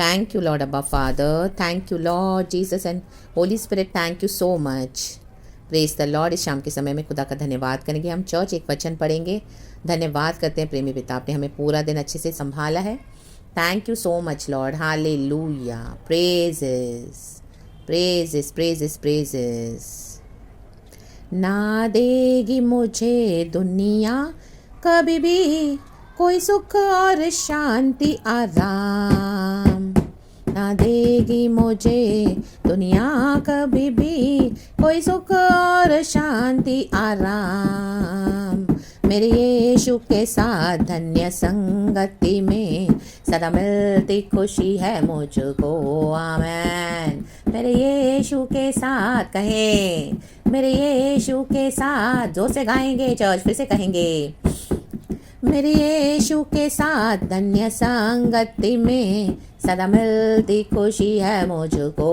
Thank you, Lord Abba Father. Thank you, Lord Jesus and Holy Spirit. Thank you so much. Praise the Lord. इस शाम के समय में खुदा का धन्यवाद करेंगे। हम चर्च एक वचन पढ़ेंगे। धन्यवाद करते हैं प्रेमी पिता, आपने हमें पूरा दिन अच्छे से संभाला है। Thank you so much Lord. Hallelujah. Praises praises praises praises. ना देगी मुझे दुनिया कभी भी कोई सुख और शांति आराम, ना देगी मुझे दुनिया कभी भी कोई सुख और शांति आराम। मेरे यीशु के साथ धन्य संगति में सदा मिलती खुशी है मुझको। आमेन। मेरे यीशु के साथ कहें, मेरे यीशु के साथ जोर से गाएंगे चर्च, फिर से कहेंगे। मेरे यीशु के साथ धन्य संगति में सदा मिलती खुशी है मुझको।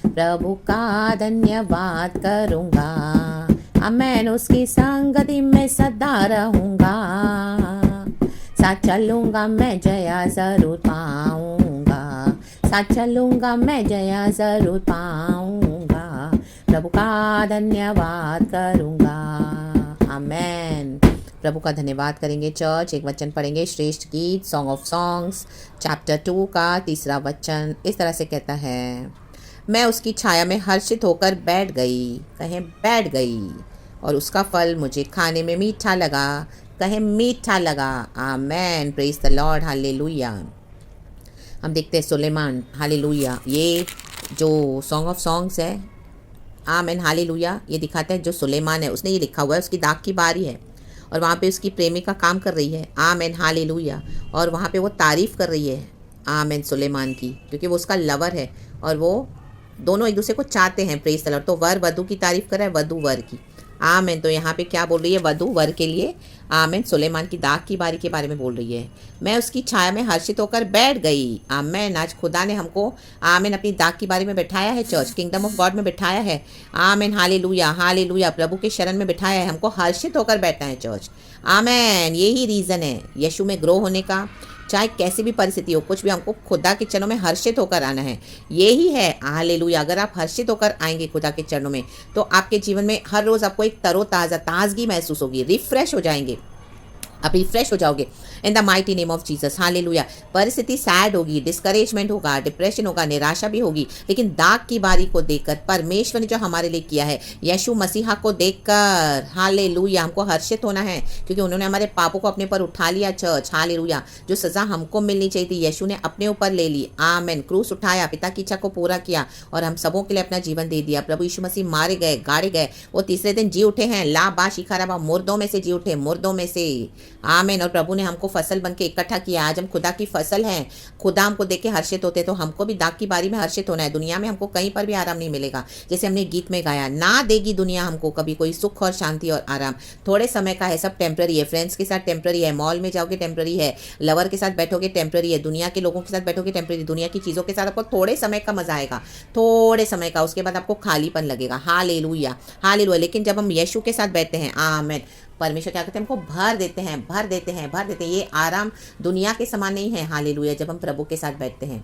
प्रभु का धन्यवाद करूँगा, मैं उसकी संगति में सदा रहूँगा। साथ चलूँगा मैं जया ज़रूर पाऊँगा, साथ चलूँगा मैं जया ज़रूर पाऊँगा। प्रभु का धन्यवाद करूँगा। आमेन। प्रभु का धन्यवाद करेंगे चर्च। एक वचन पढ़ेंगे, श्रेष्ठ गीत सॉन्ग ऑफ सॉन्ग्स चैप्टर 2 का 3 वचन इस तरह से कहता है, मैं उसकी छाया में हर्षित होकर बैठ गई, कहें बैठ गई, और उसका फल मुझे खाने में मीठा लगा, कहें मीठा लगा। Amen. Praise the lord. Hallelujah. हम देखते हैं सुलेमान। हालेलुया। ये जो सॉन्ग ऑफ सॉन्ग्स है, आमेन हालेलुया, ये दिखाता है जो सुलेमान है उसने ये लिखा हुआ है। उसकी दाग की बारी है और वहाँ पे उसकी प्रेमिका काम कर रही है। Amen hallelujah. और वहाँ पे वो तारीफ़ कर रही है, आमेन, सुलेमान की, क्योंकि वो उसका लवर है और वो दोनों एक दूसरे को चाहते हैं। Praise the lord. तो वर वधू की तारीफ़ कर रहा है, वधू वर की। आमेन। तो यहाँ पे क्या बोल रही है, वधू वर के लिए, आमेन, सुलेमान की दाग की बारी के बारे में बोल रही है। मैं उसकी छाया में हर्षित होकर बैठ गई। आमेन। आज खुदा ने हमको, आमेन, अपनी दाग की बारी में बिठाया है चर्च, किंगडम ऑफ गॉड में बिठाया है। Amen hallelujah. हालेलुया। प्रभु के शरण में बिठाया है, हमको हर्षित होकर बैठना है चर्च। आमेन। यही रीज़न है यीशु में ग्रो होने का। चाहे कैसी भी परिस्थिति हो, कुछ भी, हमको खुदा के चरणों में हर्षित होकर आना है। यही है हालेलुया। अगर आप हर्षित होकर आएंगे खुदा के चरणों में, तो आपके जीवन में हर रोज़ आपको एक तरोताज़ा ताजगी महसूस होगी, रिफ्रेश हो जाएंगे, आप रिफ्रेश हो जाओगे in the mighty name of Jesus. Hallelujah. परिस्थिति सैड होगी, डिस्करेजमेंट होगा, डिप्रेशन होगा, निराशा भी होगी, लेकिन दाग की बारी को देखकर, परमेश्वर ने जो हमारे लिए किया है, यीशु मसीहा को देखकर, हालेलुया, हमको हर्षित होना है, क्योंकि उन्होंने हमारे पापों को अपने पर उठा लिया चर्च। हालेलुया। जो सज़ा हमको मिलनी चाहिए थी, यीशु ने अपने ऊपर ले ली। आमेन। क्रूस उठाया, पिता की इच्छा को पूरा किया और हम सबों के लिए अपना जीवन दे दिया। प्रभु यीशु मसीह मारे गए, गाड़े गए, वो तीसरे दिन जी उठे हैं। ला बा शिखारा, मुर्दों में से जी उठे, मुर्दों में से। आमेन। और प्रभु ने हमको फसल बन के इकट्ठा किया। आज हम खुदा की फसल हैं। खुदा हमको देख के हर्षित होते, तो हमको भी दाग की बारी में हर्षित होना है। दुनिया में हमको कहीं पर भी आराम नहीं मिलेगा। जैसे हमने गीत में गाया, ना देगी दुनिया हमको कभी कोई सुख और शांति और आराम। थोड़े समय का है, सब टेम्पररी है। फ्रेंड्स के साथ टेम्पररी है, मॉल में जाओगे टेम्पररी है, लवर के साथ बैठोगे टेम्पररी है, दुनिया के लोगों के साथ बैठोगे टेम्पररी, दुनिया की चीज़ों के साथ आपको थोड़े समय का मजा आएगा, थोड़े समय का, उसके बाद आपको खालीपन लगेगा। हालेलुया। हालेलुया। लेकिन जब हम यीशु के साथ बैठते हैं, आमेन, परमेश्वर क्या करते हैं, हमको भर देते हैं, भर देते हैं, भर देते हैं। ये आराम दुनिया के समान नहीं है। हालेलुया। जब हम प्रभु के साथ बैठते हैं,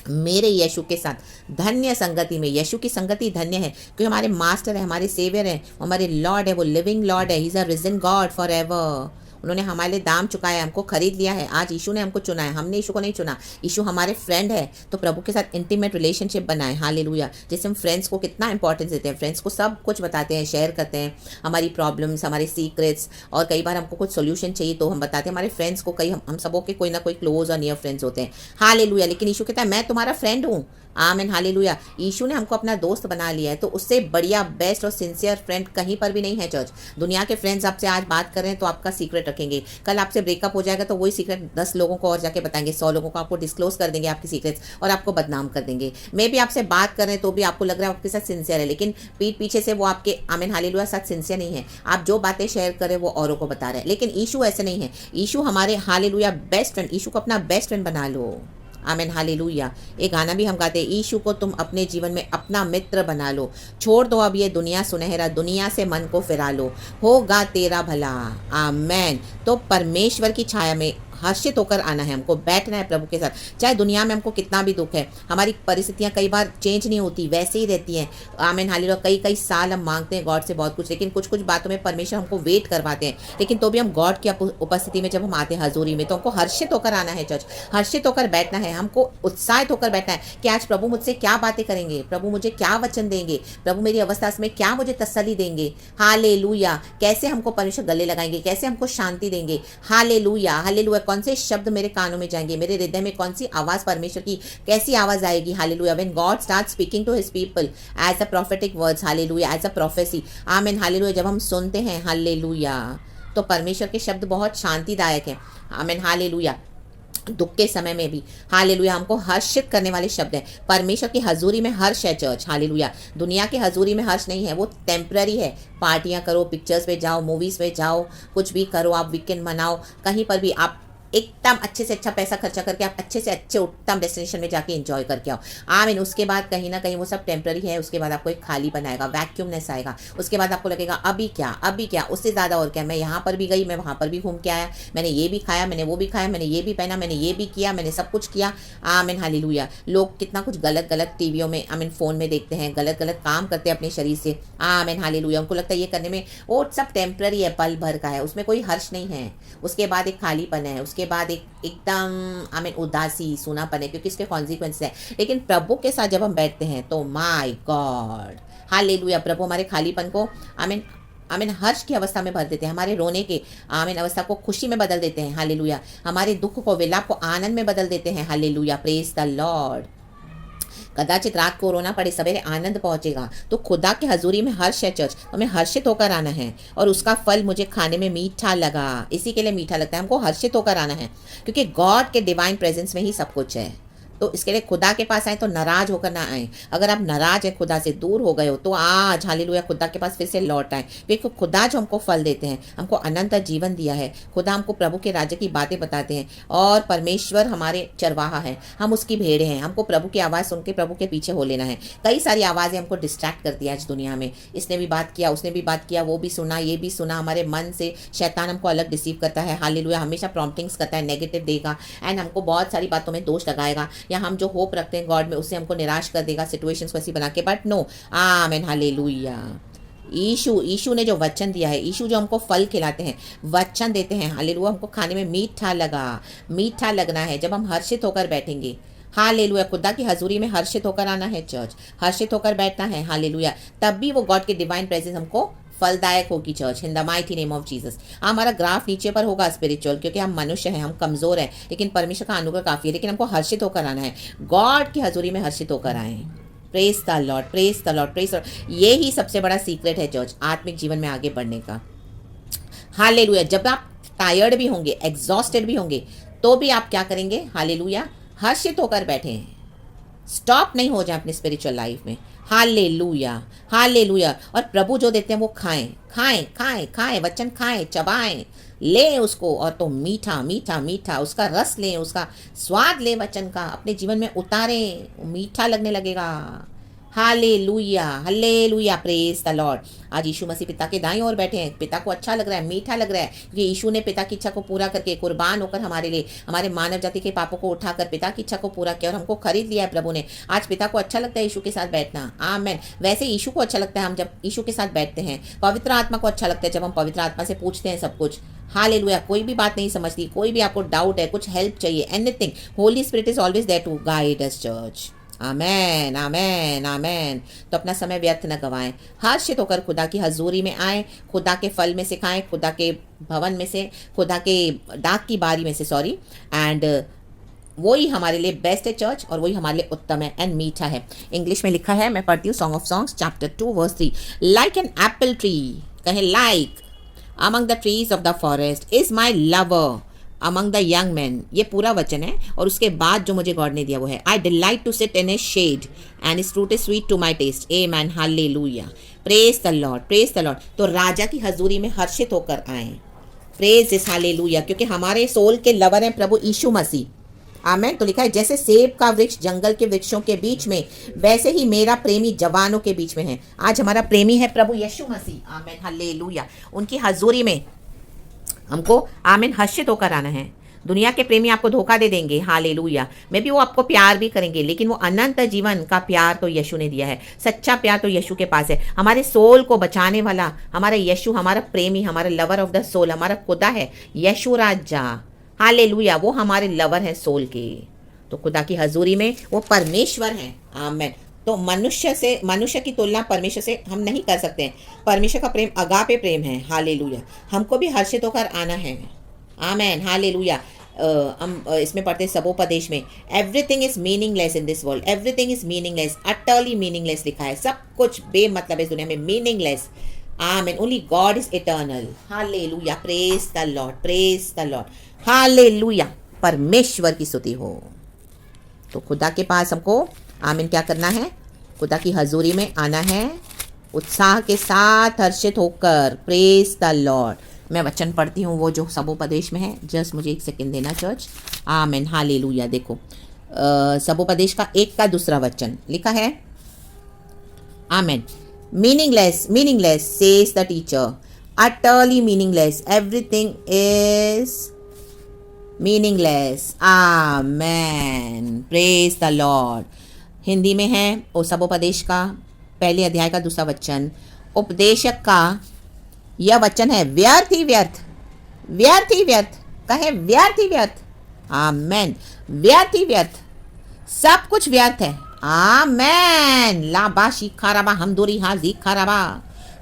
मेरे यीशु के साथ धन्य संगति में, यीशु की संगति धन्य है, क्योंकि हमारे मास्टर है, हमारे सेवियर है, हमारे लॉर्ड है, वो लिविंग लॉर्ड है। He is a reason God for ever. उन्होंने हमारे लिए दाम चुकाया, हमको खरीद लिया है। आज यीशु ने हमको चुना है, हमने यीशु को नहीं चुना। यीशु हमारे फ्रेंड है, तो प्रभु के साथ इंटीमेट रिलेशनशिप बनाए। हालेलुया। जैसे हम फ्रेंड्स को कितना इंपॉर्टेंस देते हैं, फ्रेंड्स को सब कुछ बताते हैं, शेयर करते हैं, हमारी प्रॉब्लम्स, हमारे सीक्रेट्स, और कई बार हमको कुछ सोल्यूशन चाहिए तो हम बताते हैं हमारे फ्रेंड्स को। कई हम सबों के कोई ना कोई क्लोज और नियर फ्रेंड्स होते हैं। हालेलुया। लेकिन यीशु कहता है, मैं तुम्हारा फ्रेंड हूँ। Amen hallelujah. यीशु ने हमको अपना दोस्त बना लिया है, तो उससे बढ़िया, बेस्ट और सिंसियर फ्रेंड कहीं पर भी नहीं है चर्च। दुनिया के फ्रेंड्स आपसे आज बात कर रहे हैं तो आपका सीक्रेट रखेंगे, कल आपसे ब्रेकअप हो जाएगा तो वही सीक्रेट 10 लोगों को और जाके बताएंगे, 100 लोगों को आपको डिस्क्लोज कर देंगे आपकी सीक्रेट्स और आपको बदनाम कर देंगे। मे भी आपसे बात कर रहे हैं तो भी आपको लग रहा है आपके साथ सिंसियर है, लेकिन पीठ पीछे से वो आपके, आमेन हालेलुया, साथ सिंसियर नहीं है। आप जो बातें शेयर करें वो औरों को बता रहे हैं, लेकिन यीशु ऐसे नहीं है। यीशु हमारे, हालेलुया, बेस्ट फ्रेंड। यीशु को अपना बेस्ट फ्रेंड बना लो। Amen hallelujah. एक गाना भी हम गाते हैं, यीशु को तुम अपने जीवन में अपना मित्र बना लो, छोड़ दो अब ये दुनिया सुनहरा, दुनिया से मन को फिरा लो, होगा तेरा भला। आमेन। तो परमेश्वर की छाया में हर्षित होकर आना है, हमको बैठना है प्रभु के साथ। चाहे दुनिया में हमको कितना भी दुख है, हमारी परिस्थितियाँ कई बार चेंज नहीं होती, वैसे ही रहती हैं। आमीन हालेलुया। कई कई साल हम मांगते हैं गॉड से बहुत कुछ, लेकिन कुछ कुछ बातों में परमेश्वर हमको वेट करवाते हैं। लेकिन तो भी हम गॉड की उपस्थिति में जब हम आते हैं हजूरी में, तो हमको हर्षित होकर आना है चर्च, हर्षित होकर बैठना है, हमको उत्साहित होकर बैठना है कि आज प्रभु मुझसे क्या बातें करेंगे, प्रभु मुझे क्या वचन देंगे, प्रभु मेरी अवस्था में क्या मुझे तसल्ली देंगे। हालेलुया। कैसे हमको परमेश्वर गले लगाएंगे, कैसे हमको शांति देंगे। Hallelujah hallelujah. कौन से शब्द मेरे कानों में जाएंगे, मेरे हृदय में कौन सी आवाज़ परमेश्वर की कैसी आवाज़ आएगी। Hallelujah. When God start speaking to his people as a prophetic words, hallelujah, as a prophecy, amen hallelujah. जब हम सुनते हैं हालेलुया, तो परमेश्वर के शब्द बहुत शांतिदायक हैं। आमीन हालेलुया। दुख के समय में भी हालेलुया हमको हर्षित करने वाले शब्द हैं। परमेश्वर की हजूरी में हर्ष है चर्च, हालेलुया। दुनिया की हजूरी में हर्ष नहीं है, वो टेम्पररी है। पार्टियां करो, पिक्चर्स पे जाओ, मूवीज़ पे जाओ, कुछ भी करो, आप वीकेंड मनाओ, कहीं पर भी आप एकदम अच्छे से अच्छा पैसा खर्चा करके आप अच्छे से अच्छे उत्तम डेस्टिनेशन में जाके एंजॉय करके आओ। आमीन। उसके बाद कहीं ना कहीं वो सब टेम्पररी है। उसके बाद आपको एक खाली बनाएगा, वैक्यूमनेस आएगा। उसके बाद आपको लगेगा अभी क्या, अभी क्या, उससे ज़्यादा और क्या। मैं यहाँ पर भी गई, मैं वहाँ पर भी घूम के आया, मैंने ये भी खाया, मैंने वो भी खाया, मैंने ये भी पहना, मैंने ये भी किया, मैंने सब कुछ किया। आमीन हालेलुया। लोग कितना कुछ गलत गलत टीवियों में, आमीन, फ़ोन में देखते हैं, गलत गलत काम करते हैं अपने शरीर से। आमीन हालेलुया। उनको लगता है ये करने में वो सब टेम्पररी है, पल भर का है, उसमें कोई हर्ष नहीं है। उसके बाद एक खालीपन है, उसके बाद एकदम आमीन उदासी, सूनापन है, क्योंकि इसके कॉन्सिक्वेंस है। लेकिन प्रभु के साथ जब हम बैठते हैं तो माय गॉड हालेलुया, प्रभु हमारे खालीपन को आमीन आमीन हर्ष की अवस्था में भर देते हैं, हमारे रोने के आमीन अवस्था को खुशी में बदल देते हैं। हालेलुया। हमारे दुख को, विलाप को आनंद में बदल देते हैं। हालेलुया। Praise the Lord. कदाचित रात को रोना पड़े, सवेरे आनंद पहुंचेगा। तो खुदा की हजूरी में हर्ष है चर्च, हमें हर्षित होकर आना है। और उसका फल मुझे खाने में मीठा लगा, इसी के लिए मीठा लगता है। हमको हर्षित होकर आना है, क्योंकि गॉड के डिवाइन प्रेजेंस में ही सब कुछ है। तो इसके लिए खुदा के पास आए तो नाराज होकर ना आए। अगर आप नाराज हैं, खुदा से दूर हो गए हो, तो आज हालेलुया खुदा के पास फिर से लौट आए, क्योंकि खुदा जो हमको फल देते हैं, हमको अनंत जीवन दिया है। खुदा हमको प्रभु के राज्य की बातें बताते हैं, और परमेश्वर हमारे चरवाहा है, हम उसकी भेड़े हैं। हमको प्रभु की आवाज़ सुन के प्रभु के पीछे हो लेना है। कई सारी आवाज़ें हमको डिस्ट्रैक्ट करती है आज दुनिया में। इसने भी बात किया, उसने भी बात किया, वो भी सुना, ये भी सुना। हमारे मन से शैतान हमको अलग डिसीव करता है। हालेलुया। हमेशा प्रॉम्प्टिंग्स करता है, नेगेटिव देगा, एंड हमको बहुत सारी बातों में दोष लगाएगा, या हम जो होप रखते हैं गॉड में उससे हमको निराश कर देगा, सिचुएशंस को ऐसी बना के। बट नो, आमीन हालेलुया। यीशु ने जो वचन दिया है, यीशु जो हमको फल खिलाते हैं, वचन देते हैं, हालेलुया, हमको खाने में मीठा लगा, मीठा लगना है जब हम हर्षित होकर बैठेंगे। हालेलुया। खुदा की हजूरी में हर्षित होकर आना है चर्च, हर्षित होकर बैठना है। हालेलुया। तब भी वो गॉड के डिवाइन प्रेजेंस हमको फलदायक होगी church, in the mighty name of Jesus. हमारा ग्राफ नीचे पर होगा स्पिरिचुअल, क्योंकि हम मनुष्य हैं, हम कमज़ोर हैं, लेकिन परमेश्वर का अनुग्रह काफ़ी है। लेकिन हमको हर्षित होकर आना है, गॉड की हजूरी में हर्षित होकर आए। Praise the lord, praise the lord, praise the Lord. ये ही सबसे बड़ा सीक्रेट है चर्च, आत्मिक जीवन में आगे बढ़ने का। हालेलुया। जब आप टायर्ड भी होंगे, एग्जॉस्टेड भी होंगे, तो भी आप क्या करेंगे? हालेलुया, हर्षित होकर बैठे, स्टॉप नहीं हो जाए अपनी स्पिरिचुअल लाइफ में। Hallelujah, hallelujah. और प्रभु जो देते हैं वो खाएं, खाएं, खाएं, खाएं, वचन खाएं, चबाएं, लें उसको, और तो मीठा मीठा मीठा उसका रस लें, उसका स्वाद लें, वचन का अपने जीवन में उतारें, मीठा लगने लगेगा। Hallelujah, hallelujah, praise the Lord. आज यीशु मसीह पिता के दाईं ओर बैठे हैं, पिता को अच्छा लग रहा है, मीठा लग रहा है, क्योंकि यीशु ने पिता की इच्छा को पूरा करके, कुर्बान होकर हमारे लिए, हमारे मानव जाति के पापों को उठाकर पिता की इच्छा को पूरा किया, और हमको खरीद लिया है प्रभु ने। आज पिता को अच्छा लगता है यीशु के साथ बैठना। आमीन। वैसे यीशु को अच्छा लगता है हम जब यीशु के साथ बैठते हैं। पवित्र आत्मा को अच्छा लगता है जब हम पवित्र आत्मा से पूछते हैं सब कुछ। हालेलुया। कोई भी बात नहीं समझती, कोई भी आपको डाउट है, कुछ हेल्प चाहिए, anything, holy spirit is always there to guide us church. Amen, amen, amen. तो अपना समय व्यर्थ न गवाएं, हर्षित होकर खुदा की हजूरी में आए, खुदा के फल में से खाएं, खुदा के भवन में से, खुदा के डाक की बारी में से, सॉरी, एंड वही हमारे लिए बेस्ट है चर्च, और वही हमारे लिए उत्तम है एंड मीठा है। इंग्लिश में लिखा है, मैं पढ़ती हूँ, Song of Songs chapter 2 verse 3। Like an apple tree, कहें like, among the trees of the forest is my lover among the young man. ये पूरा वचन है, और उसके बाद जो मुझे गॉड ने दिया वो है, I delight to sit in a shade and is fruit is sweet to my taste. Amen, hallelujah, praise the lord, praise the lord. तो राजा की हजूरी में हर्षित होकर आए, प्रेज इस हालेलुया, क्योंकि हमारे सोल के लवर हैं प्रभु यीशु मसीह। आमेन। तो लिखा है, जैसे सेब का वृक्ष जंगल के वृक्षों के बीच में, वैसे ही मेरा प्रेमी जवानों के बीच में है। आज हमारा प्रेमी है प्रभु यीशु मसीह। आमेन, हालेलुया। उनकी हजूरी में हमको आमीन हर्षित होकर आना है। दुनिया के प्रेमी आपको धोखा दे देंगे, हालेलुया। मे बी वो आपको प्यार भी करेंगे, लेकिन वो अनंत जीवन का प्यार तो यीशु ने दिया है। सच्चा प्यार तो यीशु के पास है। हमारे सोल को बचाने वाला हमारा यीशु, हमारा प्रेमी, हमारा लवर ऑफ द सोल, हमारा खुदा है यीशु राजा, हालेलुया। वो हमारे लवर हैं सोल के। तो खुदा की हजूरी में वो परमेश्वर हैं, आमेन। तो मनुष्य की तुलना परमेश्वर से हम नहीं कर सकते हैं। परमेश्वर का प्रेम अगापे प्रेम है, हालेलुया। हमको भी हर्षित होकर आना है, आमेन, हालेलुया। हम इसमें पढ़ते हैं सबोपदेश में, everything is meaningless in this world, everything is meaningless, utterly meaningless लिखा है। सब कुछ बेमतलब है इस दुनिया में, meaningless, amen. Only God is eternal, hallelujah. Praise the lord, praise the lord, hallelujah. परमेश्वर की स्तुति हो। तो खुदा के पास हमको, आमीन, क्या करना है? खुदा की हजूरी में आना है उत्साह के साथ, हर्षित होकर। Praise the Lord. मैं वचन पढ़ती हूँ वो जो सबोपदेश में है, जस्ट मुझे 1 सेकंड देना चर्च, आमीन, हालेलुया। देखो सबोपदेश का 1 का दूसरा वचन लिखा है, आमीन। Meaningless, meaningless says the teacher, utterly meaningless, everything is meaningless, amen, praise the Lord। Hindi में है वो सबोपदेश का 1 अध्याय का 2 वचन। उपदेशक का यह वचन है, व्यर्थ ही व्यर्थ, व्यर्थ ही व्यर्थ, कहे व्यर्थ ही व्यर्थ, आमेन। व्यर्थ ही व्यर्थ, सब कुछ व्यर्थ है, आमेन। लाबा शिखाराबा हमदोरी हाजी खाराबा,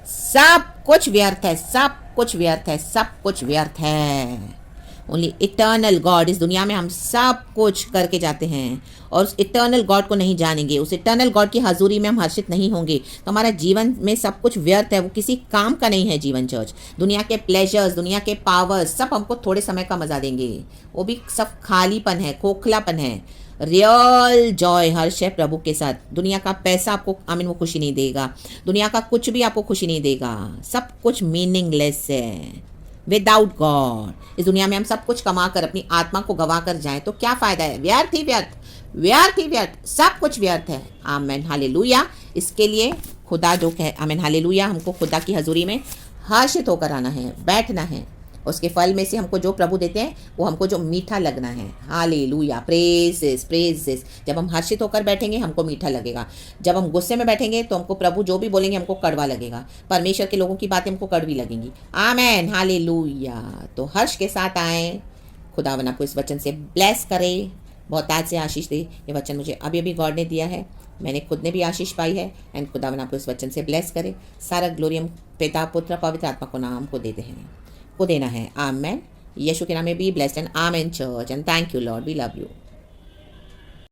सब कुछ व्यर्थ है, सब कुछ व्यर्थ है, सब कुछ व्यर्थ है। ओनली इटर्नल गॉड, इस दुनिया में हम सब कुछ करके जाते हैं और उस इटर्नल गॉड को नहीं जानेंगे, उस इटर्नल गॉड की हजूरी में हम हर्षित नहीं होंगे, तो हमारा जीवन में सब कुछ व्यर्थ है, वो किसी काम का नहीं है जीवन चर्च। दुनिया के प्लेजर्स, दुनिया के पावर्स सब हमको थोड़े समय का मजा देंगे, वो भी सब खालीपन है, खोखलापन है। रियल जॉय, हर्ष है प्रभु के साथ। दुनिया का पैसा आपको, आमीन, वो खुशी नहीं देगा, दुनिया का कुछ भी आपको खुशी नहीं देगा, सब कुछ मीनिंगलेस है विदाउट गॉड। इस दुनिया में हम सब कुछ कमा कर अपनी आत्मा को गवा कर जाएं तो क्या फ़ायदा है? व्यर्थ ही व्यर्थ, व्यर्थ ही व्यर्थ, सब कुछ व्यर्थ है, आमेन, हालेलुया। इसके लिए खुदा जो कहे, आमेन, हालेलुया, हमको खुदा की हजूरी में हर्षित होकर आना है, बैठना है। उसके फल में से हमको जो प्रभु देते हैं वो हमको जो मीठा लगना है, हालेलुया, प्रेजेस, प्रेजेस। जब हम हर्षित होकर बैठेंगे हमको मीठा लगेगा, जब हम गुस्से में बैठेंगे तो हमको प्रभु जो भी बोलेंगे हमको कड़वा लगेगा, परमेश्वर के लोगों की बातें हमको कड़वी लगेंगी, आमेन, हालेलुया। तो हर्ष के साथ आएँ, खुदावन आपको इस वचन से ब्लेस करे, बहुत आज से आशीष दे। ये वचन मुझे अभी अभी गॉड ने दिया है, मैंने खुद ने भी आशीष पाई है, एंड खुदावन आपको इस वचन से ब्लेस करे। सारा ग्लोरी हम पिता, पुत्र, पवित्र आत्मा को नाम को देते हैं, को देना है, आमेन। यीशु के नाम में be blessed and amen church, and thank you Lord, we love you.